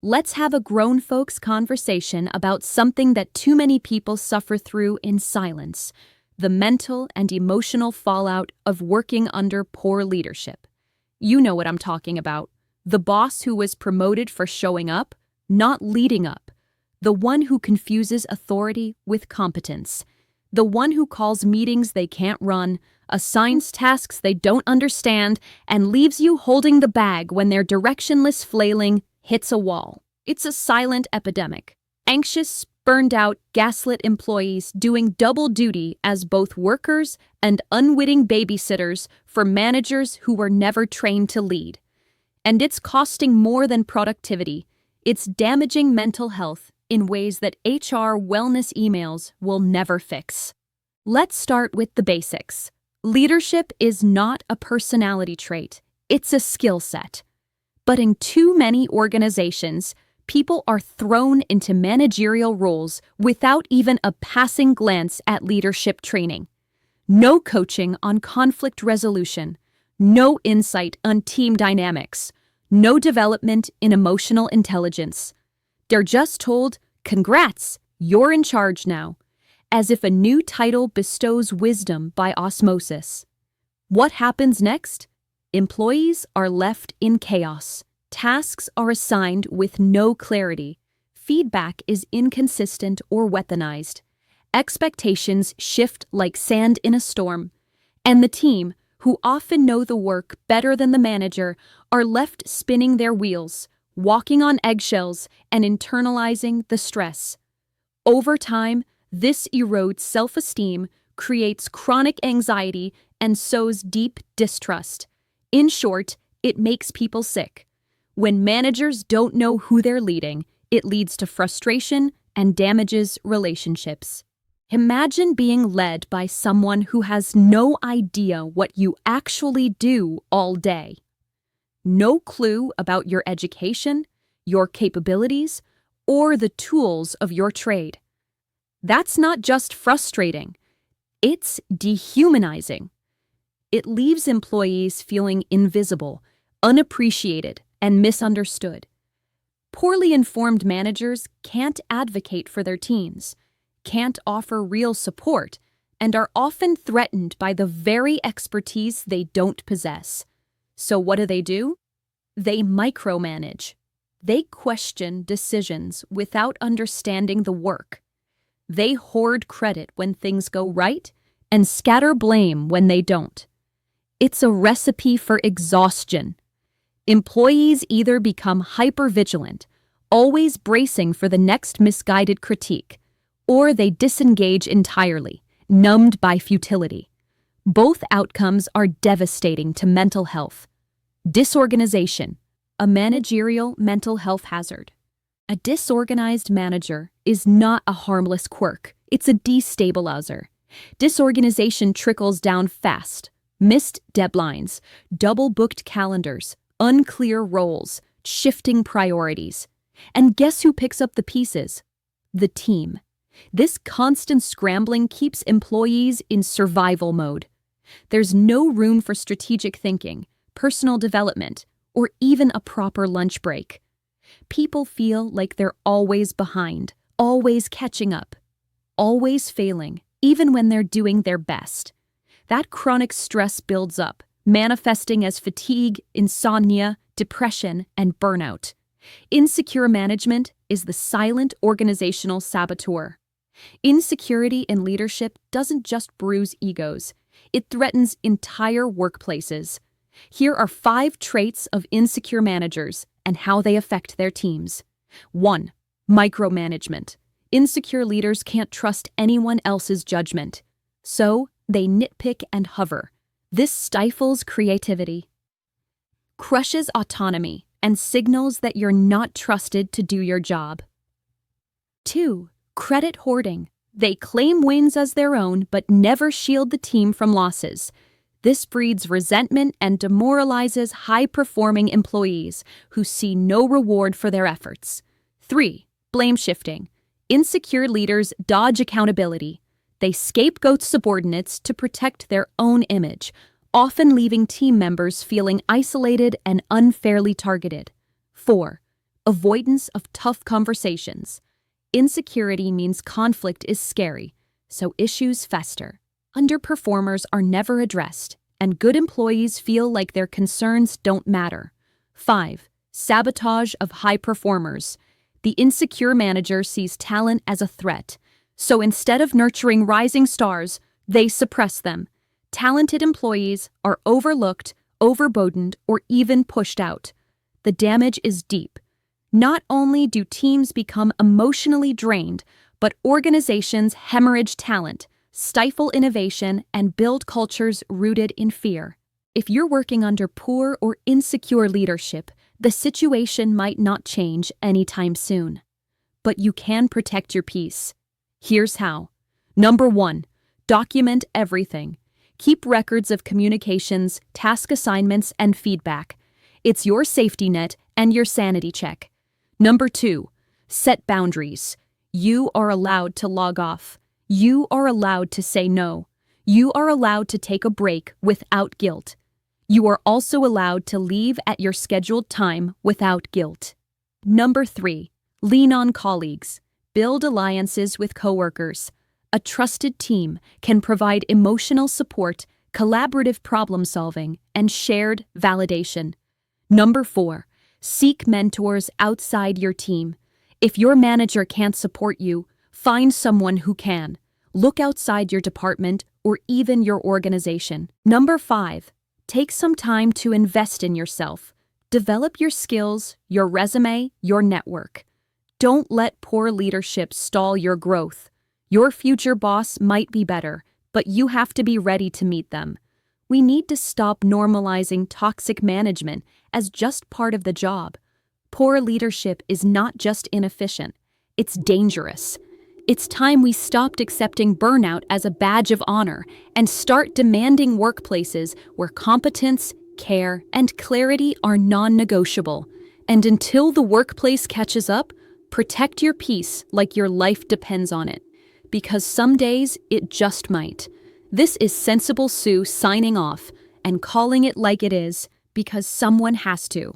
Let's have a grown folks conversation about something that too many people suffer through in silence: the mental and emotional fallout of working under poor leadership. You know what I'm talking about. The boss who was promoted for showing up, not leading up. The one who confuses authority with competence. The one who calls meetings they can't run, assigns tasks they don't understand, and leaves you holding the bag when their directionless flailing hits a wall. It's a silent epidemic. Anxious, burned out, gaslit employees doing double duty as both workers and unwitting babysitters for managers who were never trained to lead. And it's costing more than productivity. It's damaging mental health in ways that HR wellness emails will never fix. Let's start with the basics. Leadership is not a personality trait, it's a skill set. But in too many organizations, people are thrown into managerial roles without even a passing glance at leadership training. No coaching on conflict resolution, no insight on team dynamics, no development in emotional intelligence. They're just told, "Congrats, you're in charge now," as if a new title bestows wisdom by osmosis. What happens next? Employees are left in chaos. Tasks are assigned with no clarity. Feedback is inconsistent or weaponized. Expectations shift like sand in a storm. And the team, who often know the work better than the manager, are left spinning their wheels, walking on eggshells, and internalizing the stress. Over time, this erodes self-esteem, creates chronic anxiety, and sows deep distrust. In short, it makes people sick. When managers don't know who they're leading, it leads to frustration and damages relationships. Imagine being led by someone who has no idea what you actually do all day. No clue about your education, your capabilities, or the tools of your trade. That's not just frustrating, it's dehumanizing. It leaves employees feeling invisible, unappreciated, and misunderstood. Poorly informed managers can't advocate for their teams, can't offer real support, and are often threatened by the very expertise they don't possess. So what do? They micromanage. They question decisions without understanding the work. They hoard credit when things go right and scatter blame when they don't. It's a recipe for exhaustion. Employees either become hypervigilant, always bracing for the next misguided critique, or they disengage entirely, numbed by futility. Both outcomes are devastating to mental health. Disorganization, a managerial mental health hazard. A disorganized manager is not a harmless quirk, it's a destabilizer. Disorganization trickles down fast. Missed deadlines, double-booked calendars, unclear roles, shifting priorities. And guess who picks up the pieces? The team. This constant scrambling keeps employees in survival mode. There's no room for strategic thinking, personal development, or even a proper lunch break. People feel like they're always behind, always catching up, always failing, even when they're doing their best. That chronic stress builds up, manifesting as fatigue, insomnia, depression, and burnout. Insecure management is the silent organizational saboteur. Insecurity in leadership doesn't just bruise egos, it threatens entire workplaces. Here are 5 traits of insecure managers and how they affect their teams. 1. Micromanagement. Insecure leaders can't trust anyone else's judgment. So, they nitpick and hover. This stifles creativity, crushes autonomy, and signals that you're not trusted to do your job. 2. Credit hoarding. They claim wins as their own but never shield the team from losses. This breeds resentment and demoralizes high-performing employees who see no reward for their efforts. 3. Blame shifting. Insecure leaders dodge accountability. They scapegoat subordinates to protect their own image, often leaving team members feeling isolated and unfairly targeted. 4. avoidance of tough conversations. Insecurity means conflict is scary, so issues fester. Underperformers are never addressed, and good employees feel like their concerns don't matter. 5. Sabotage of high performers. The insecure manager sees talent as a threat, so instead of nurturing rising stars, they suppress them. Talented employees are overlooked, overburdened, or even pushed out. The damage is deep. Not only do teams become emotionally drained, but organizations hemorrhage talent, stifle innovation, and build cultures rooted in fear. If you're working under poor or insecure leadership, the situation might not change anytime soon. But you can protect your peace. Here's how. Number 1. Document everything. Keep records of communications, task assignments, and feedback. It's your safety net and your sanity check. Number 2. Set boundaries. You are allowed to log off. You are allowed to say no. You are allowed to take a break without guilt. You are also allowed to leave at your scheduled time without guilt. Number 3. Lean on colleagues. Build alliances with coworkers. A trusted team can provide emotional support, collaborative problem solving, and shared validation. Number 4. Seek mentors outside your team. If your manager can't support you, find someone who can. Look outside your department or even your organization. Number 5. Take some time to invest in yourself. Develop your skills, your resume, your network. Don't let poor leadership stall your growth. Your future boss might be better, but you have to be ready to meet them. We need to stop normalizing toxic management as just part of the job. Poor leadership is not just inefficient, it's dangerous. It's time we stopped accepting burnout as a badge of honor and start demanding workplaces where competence, care, and clarity are non-negotiable. And until the workplace catches up, protect your peace like your life depends on it. Because some days it just might. This is Sensible Sue signing off and calling it like it is because someone has to.